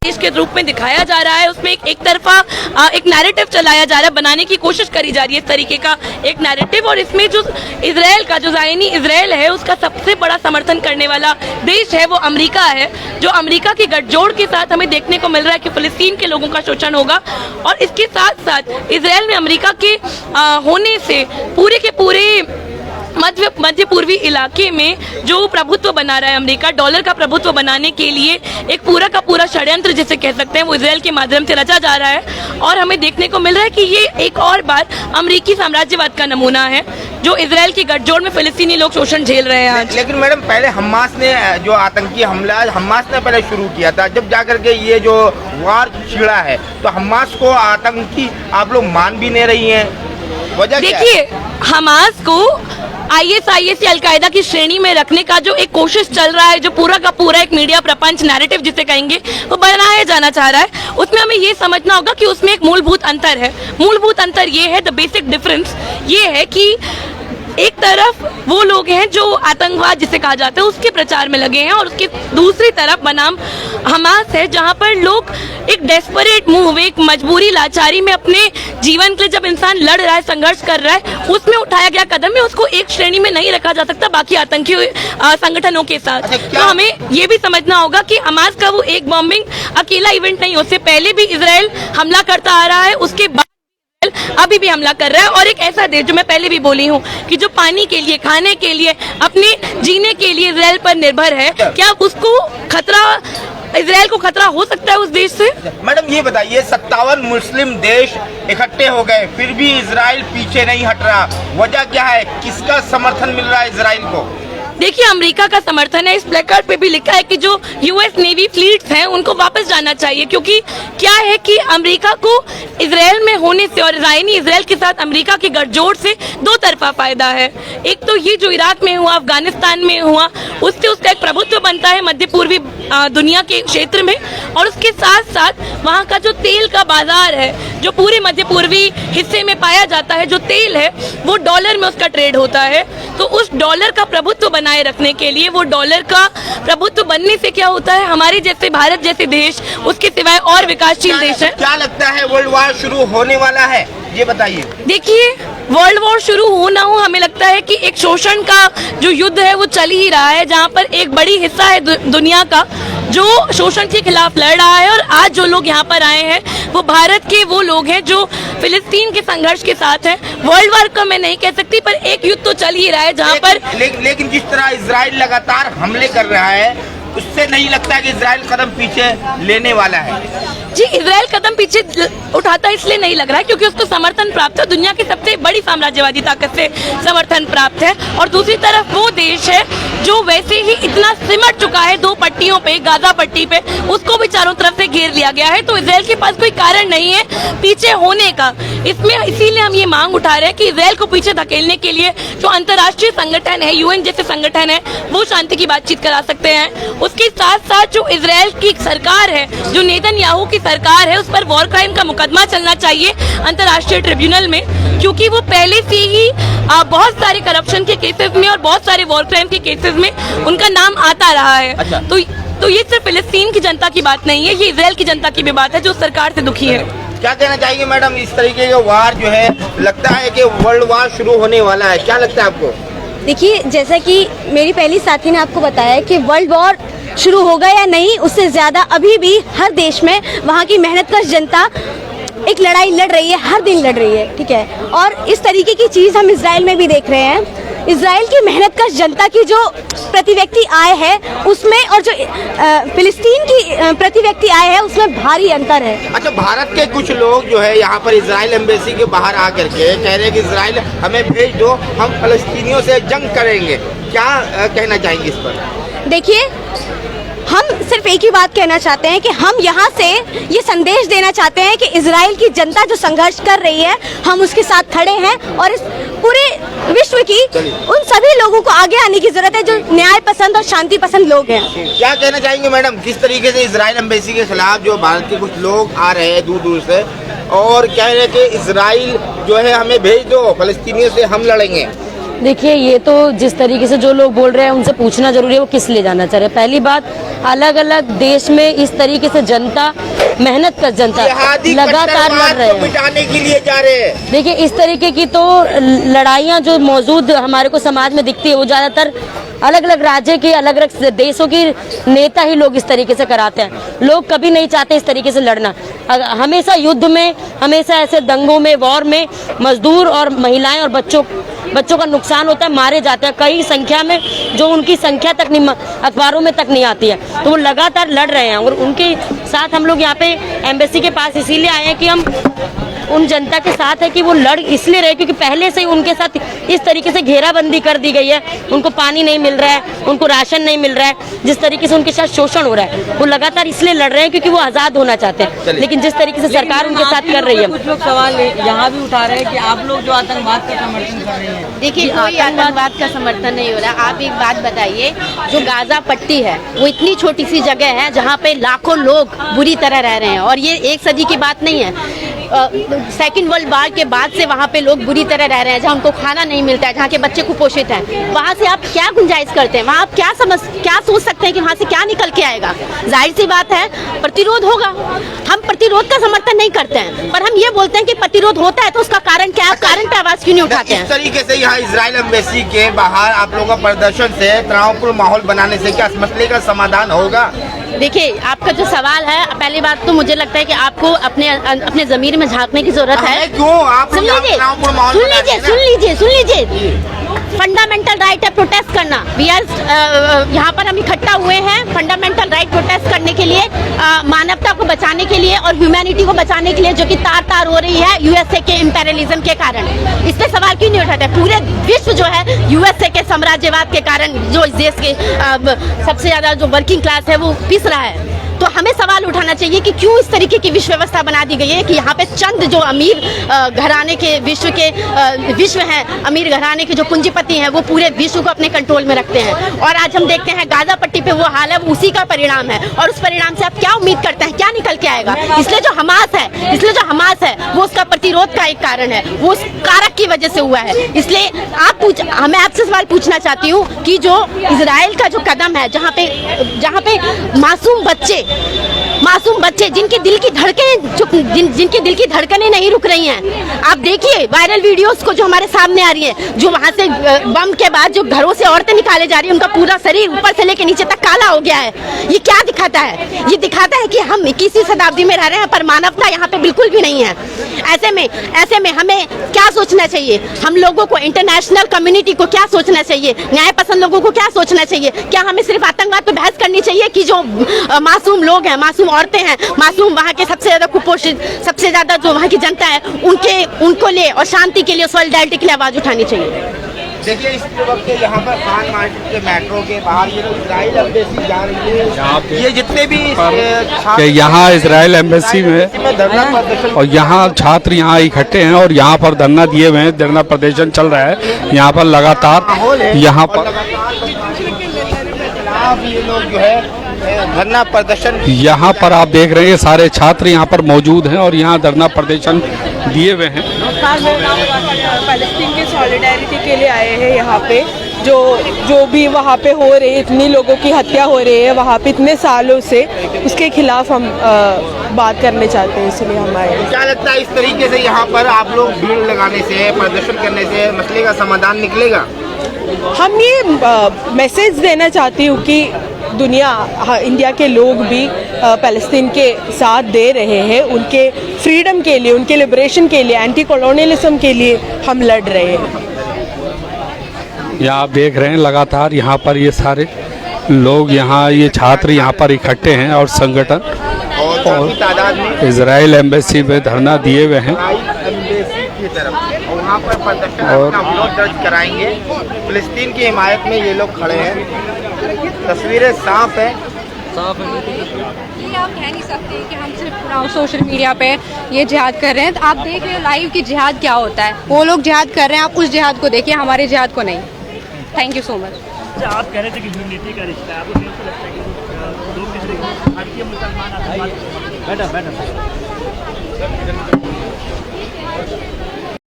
देश के रूप में दिखाया जा रहा है, उसमें एक तरफा एक नैरेटिव चलाया जा रहा है, बनाने की कोशिश करी जा रही है इस तरीके का एक नैरेटिव। और इसमें जो इजराइल का, जो ज़ायनी इजराइल है, उसका सबसे बड़ा समर्थन करने वाला देश है वो अमेरिका है। जो अमेरिका की गठजोड़ के साथ हमें देखने को मिल रहा है कि फिलिस्तीन के लोगों का शोषण होगा, और इसके साथ साथ इजराइल में अमेरिका के होने से पूरे के पूरे मध्य पूर्वी इलाके में जो प्रभुत्व बना रहा है अमेरिका, डॉलर का प्रभुत्व बनाने के लिए एक पूरा का पूरा षड्यंत्र जिसे कह सकते हैं वो इजराइल के माध्यम से रचा जा रहा है। और हमें देखने को मिल रहा है कि ये एक और बार अमेरिकी साम्राज्यवाद का नमूना है जो इजराइल की गठजोड़ में फिलिस्तीनी लोग शोषण झेल रहे हैं आज। लेकिन मैडम, पहले हमास ने जो आतंकी हमला हमास ने पहले शुरू किया था, जब जाकर के ये जो वार छिड़ा है, तो हमास को आतंकी आप लोग मान भी नहीं रही हैं, वजह क्या है? देखिए, हमास को ISIS या अलकायदा की श्रेणी में रखने का जो एक कोशिश चल रहा है, जो पूरा का पूरा एक मीडिया प्रपंच नैरेटिव जिसे कहेंगे वो बनाया जाना चाह रहा है, उसमें हमें ये समझना होगा कि उसमें एक मूलभूत अंतर है। मूलभूत अंतर ये है, द बेसिक डिफरेंस ये है कि एक तरफ वो लोग हैं जो आतंकवाद जिसे कहा जाता है उसके प्रचार में लगे हैं, और उसकी दूसरी तरफ बनाम हमास है जहां पर लोग एक डेस्परेट मूव, एक मजबूरी, लाचारी में अपने जीवन के लिए जब इंसान लड़ रहा है, संघर्ष कर रहा है, उसमें उठाया गया कदम है, उसको एक श्रेणी में नहीं रखा जा सकता बाकी आतंकी संगठनों के साथ। तो हमें ये भी समझना होगा कि हमास का वो एक बॉम्बिंग अकेला इवेंट नहीं, उससे पहले भी इजराइल हमला करता आ रहा है, उसके बाद अभी भी हमला कर रहा है। और एक ऐसा देश, जो मैं पहले भी बोली हूँ कि जो पानी के लिए, खाने के लिए, अपने जीने के लिए इजराइल पर निर्भर है, क्या उसको खतरा, इजराइल को खतरा हो सकता है उस देश से? मैडम ये बताइए, 57 मुस्लिम देश इकट्ठे हो गए, फिर भी इजराइल पीछे नहीं हट रहा, वजह क्या है? किसका समर्थन मिल रहा है इजराइल को? देखिए, अमेरिका का समर्थन है। इस प्लेकार्ड पे भी लिखा है कि जो US नेवी फ्लीट्स हैं उनको वापस जाना चाहिए, क्योंकि क्या है कि अमेरिका को इजराइल में होने से और ज़ायनी इजराइल के साथ अमेरिका की गठजोड़ से दो तरफा फायदा है। एक तो ये जो इराक में हुआ, अफगानिस्तान में हुआ, उससे उसका एक प्रभुत्व बनता है मध्य पूर्वी दुनिया के क्षेत्र में, और उसके साथ साथ वहाँ का जो तेल का बाजार है, जो पूरे मध्य पूर्वी हिस्से में पाया जाता है, जो तेल है वो डॉलर में उसका ट्रेड होता है। तो उस डॉलर का प्रभुत्व बनाए रखने के लिए, वो डॉलर का प्रभुत्व बनने से क्या होता है, हमारे जैसे भारत जैसे देश, उसके सिवाय और विकासशील देश है। क्या लगता है वर्ल्ड वॉर शुरू होने वाला है, ये बताइए। देखिए, वर्ल्ड वॉर शुरू हो ना हो, हमें लगता है कि एक शोषण का जो युद्ध है वो चल ही रहा है, जहाँ पर एक बड़ी हिस्सा है दुनिया का जो शोषण के खिलाफ लड़ रहा है। और आज जो लोग यहाँ पर आए हैं वो भारत के वो लोग हैं जो फिलिस्तीन के संघर्ष के साथ हैं। वर्ल्ड वॉर का मैं नहीं कह सकती, पर एक युद्ध तो चल ही रहा है जहाँ पर लेकिन जिस तरह इजराइल लगातार हमले कर रहा है, उससे नहीं लगता कि इजराइल कदम पीछे लेने वाला है? जी, इजराइल कदम पीछे उठाता इसलिए नहीं लग रहा है क्योंकि उसको समर्थन प्राप्त है, दुनिया की सबसे बड़ी साम्राज्यवादी ताकत से समर्थन प्राप्त है। और दूसरी तरफ वो देश है जो वैसे ही इतना सिमट चुका है दो पट्टियों पे, गाजा पट्टी पे, उसको भी चारों तरफ से घेर लिया गया है। तो इजराइल के पास कोई कारण नहीं है पीछे होने का। इसमें इसीलिए हम ये मांग उठा रहे हैं कि इजराइल को पीछे धकेलने के लिए जो अंतर्राष्ट्रीय संगठन है, UN जैसे संगठन है, वो शांति की बातचीत करा सकते हैं। उसके साथ साथ जो इजराइल की सरकार है, जो नेतन्याहू की सरकार है, उस पर वॉर क्राइम का मुकदमा चलना चाहिए अंतर्राष्ट्रीय ट्रिब्यूनल में, क्योंकि वो पहले से ही बहुत सारे करप्शन के केसेस में और बहुत सारे वॉर क्राइम के केसेस में उनका नाम आता रहा है। अच्छा। तो ये सिर्फ फिलिस्तीन की जनता की बात नहीं है, ये इजराइल की जनता की भी बात है जो सरकार से दुखी है। क्या कहना चाहेंगे मैडम, इस तरीके के वार जो है, लगता है कि वर्ल्ड वार शुरू होने वाला है, क्या लगता है आपको? देखिए, जैसा कि मेरी पहली साथी ने आपको बताया कि वर्ल्ड वॉर शुरू होगा या नहीं, उससे ज़्यादा अभी भी हर देश में वहाँ की मेहनतकश जनता एक लड़ाई लड़ रही है, हर दिन लड़ रही है, ठीक है। और इस तरीके की चीज़ हम इजराइल में भी देख रहे हैं। इजराइल की मेहनतकश जनता की जो प्रति व्यक्ति आय है उसमें, और जो फिलिस्तीन की प्रति व्यक्ति आय है उसमें भारी अंतर है। अच्छा, भारत के कुछ लोग जो है यहाँ पर इजराइल एम्बेसी के बाहर आकर के कह रहे हैं कि इजराइल हमें भेज दो, हम फलस्तीनियों से जंग करेंगे, क्या कहना चाहेंगे इस पर? देखिए, हम सिर्फ एक ही बात कहना चाहते हैं कि हम यहाँ से ये संदेश देना चाहते हैं कि इजराइल की जनता जो संघर्ष कर रही है, हम उसके साथ खड़े हैं, और इस पूरे विश्व की उन सभी लोगों को आगे आने की जरूरत है जो न्याय पसंद और शांति पसंद लोग हैं। क्या कहना चाहेंगे मैडम, किस तरीके से इजराइल एम्बेसी के खिलाफ जो भारत के कुछ लोग आ रहे हैं दूर दूर से और कह रहे हैं कि इजराइल जो है हमें भेज दो, फलस्तीनियों से हम लड़ेंगे? देखिए, ये तो जिस तरीके से जो लोग बोल रहे हैं उनसे पूछना जरूरी है वो किस लिए जाना चाह रहे हैं। पहली बात, अलग अलग देश में इस तरीके से जनता, मेहनत कर जनता लगातार लड़ रहे हैं, मिटाने के लिए जा रहे हैं। देखिए, इस तरीके की तो लड़ाइयाँ जो मौजूद हमारे को समाज में दिखती है वो ज़्यादातर अलग अलग राज्य के, अलग अलग देशों की नेता ही लोग इस तरीके से कराते हैं। लोग कभी नहीं चाहते इस तरीके से लड़ना। हमेशा युद्ध में, हमेशा ऐसे दंगों में, वॉर में मजदूर और महिलाएं और बच्चों का नुकसान होता है, मारे जाते हैं कई संख्या में, जो उनकी संख्या तक नहीं, अखबारों में तक नहीं आती है। तो वो लगातार लड़ रहे हैं और उनके साथ हम लोग यहाँ पे एम्बेसी के पास इसीलिए आए हैं कि हम उन जनता के साथ है कि वो लड़ इसलिए रहे क्योंकि पहले से ही उनके साथ इस तरीके से घेराबंदी कर दी गई है। उनको पानी नहीं मिल रहा है, उनको राशन नहीं मिल रहा है, जिस तरीके से उनके साथ शोषण हो रहा है, वो लगातार इसलिए लड़ रहे हैं क्योंकि वो आज़ाद होना चाहते हैं। लेकिन जिस तरीके से सरकार उनके साथ कर रही है, कुछ लोग सवाल यहाँ भी उठा रहे हैं कि आप लोग जो आतंकवाद का समर्थन कर रहे हैं। देखिए, कोई आतंकवाद का समर्थन नहीं हो रहा। आप एक बात बताइए, जो गाजा पट्टी है वो इतनी छोटी सी जगह है जहाँ पे लाखों लोग बुरी तरह रह रहे हैं, और ये एक सदी की बात नहीं है। सेकेंड वर्ल्ड वार के बाद से वहाँ पे लोग बुरी तरह रह रहे हैं, जहाँ उनको खाना नहीं मिलता है, जहाँ के बच्चे कुपोषित हैं। वहाँ से आप क्या गुंजाइश करते हैं? वहाँ आप क्या सोच सकते हैं कि वहाँ से क्या निकल के आएगा? जाहिर सी बात है, प्रतिरोध होगा। हम प्रतिरोध का समर्थन नहीं करते हैं, पर हम ये बोलते हैं कि प्रतिरोध होता है तो उसका कारण क्या है? कारण पे आवाज क्यों नहीं उठाते हैं? इस तरीके से यहाँ इजराइल एम्बेसी के बाहर आप लोगों का प्रदर्शन से, तनावपूर्ण माहौल बनाने से क्या इस मसले का समाधान होगा? देखिए, आपका जो सवाल है, पहली बात तो मुझे लगता है कि आपको अपने जमीर में झांकने की जरूरत है। क्यों आप सुन लीजिए, फंडामेंटल राइट है प्रोटेस्ट करना। यहाँ पर हम इकट्ठा हुए हैं फंडामेंटल राइट प्रोटेस्ट करने के लिए, मानवता को बचाने के लिए और ह्यूमैनिटी को बचाने के लिए, जो कि तार हो रही है यूएसए के इंपेरियलिज्म के कारण। इस पे सवाल क्यों नहीं उठाते? पूरे विश्व जो है यूएसए के साम्राज्यवाद के कारण, जो इस देश के सबसे ज्यादा जो वर्किंग क्लास है वो पिस रहा है। तो हमें सवाल उठाना चाहिए कि क्यों इस तरीके की विश्व व्यवस्था बना दी गई है कि यहाँ पे चंद जो अमीर घराने के विश्व हैं, अमीर घराने के जो पूंजीपति हैं, वो पूरे विश्व को अपने कंट्रोल में रखते हैं। और आज हम देखते हैं गाजा पट्टी पे वो हाल है, वो उसी का परिणाम है। और उस परिणाम से आप क्या उम्मीद करते हैं, क्या निकल के आएगा? इसलिए जो हमास है वो उसका प्रतिरोध का एक कारण है, वो उस कारक की वजह से हुआ है। इसलिए मैं आपसे सवाल पूछना चाहती हूँ कि जो इजराइल का जो कदम है, जहाँ पे मासूम बच्चे जिनकी दिल की धड़कनें नहीं रुक रही हैं। आप देखिए वायरल वीडियोस को जो हमारे सामने आ रही है, जो वहाँ से बम के बाद जो घरों से औरतें निकाले जा रही हैं, उनका पूरा शरीर ऊपर से लेकर नीचे तक काला हो गया है। ये क्या दिखाता है? ये दिखाता है कि हम 21वीं शताब्दी में रह रहे हैं, पर मानवता यहाँ पे बिल्कुल भी नहीं है। ऐसे में हमें क्या सोचना चाहिए? हम लोगों को, इंटरनेशनल कम्युनिटी को क्या सोचना चाहिए? न्याय पसंद लोगों को क्या सोचना चाहिए? क्या हमें सिर्फ आतंकवाद पे बहस करनी चाहिए कि जो मासूम लोग हैं, मासूम औरतें हैं, मासूम वहाँ के सबसे ज्यादा कुपोषित, सबसे ज्यादा जो वहाँ की जनता है, उनको लिए और शांति के लिए, सॉलिडारिटी के लिए आवाज उठानी चाहिए? देखिए, इस वक्त यहाँ पर खान मार्केट के मेट्रो के बाहर ये इजराइल एम्बेसी जा रही है, ये जितने भी यहाँ इजराइल एम्बेसी में और यहाँ छात्र यहाँ इकट्ठे हैं और यहाँ पर धरना दिए हुए हैं, धरना प्रदर्शन चल रहा है यहाँ पर लगातार। यहाँ पर ये लोग जो है धरना प्रदर्शन, यहाँ पर आप देख रहे हैं सारे छात्र यहाँ पर मौजूद हैं और यहाँ धरना प्रदर्शन दिए हुए हैं। पैलेस्टीन के सॉलिडारिटी के लिए आए हैं यहाँ पे। जो भी वहाँ पे हो रही है, इतनी लोगों की हत्या हो रही है वहाँ पे इतने सालों से, उसके खिलाफ हम बात करने चाहते हैं, इसलिए हम आए। क्या लगता है इस तरीके से यहाँ पर आप लोग भीड़ लगाने से, प्रदर्शन करने से मसले का समाधान निकलेगा? हम ये मैसेज देना चाहती हूँ कि दुनिया, इंडिया के लोग भी पैलेस्टीन के साथ दे रहे हैं, उनके फ्रीडम के लिए, उनके लिबरेशन के लिए, एंटी कॉलोनियलिज्म के लिए हम लड़ रहे हैं। यहाँ आप देख रहे हैं लगातार यहाँ पर ये सारे लोग, यहाँ ये छात्र यहाँ पर इकट्ठे हैं और संगठन और तादाद में इजराइल एम्बेसी में धरना दिए हुए हैं एम्बेसी की तरफ, और वहाँ पर प्रदर्शन अपना विरोध दर्ज कराएंगे। फिलिस्तीन की हिमायत में ये लोग खड़े हैं, तस्वीरें साफ है। ये आप कह नहीं सकते कि हम सिर्फ सोशल मीडिया पे ये जिहाद कर रहे हैं। तो आप देख रहे हो लाइव की जिहाद क्या होता है। वो लोग जिहाद कर रहे हैं, आप उस जिहाद को देखिए, हमारे जिहाद को नहीं। Thank you so much. आप कह रहे थे कि यूनिटी का रिश्ता है, आपको नहीं लगता कि लोग किसी भारतीय मुसलमान आतंकवाद?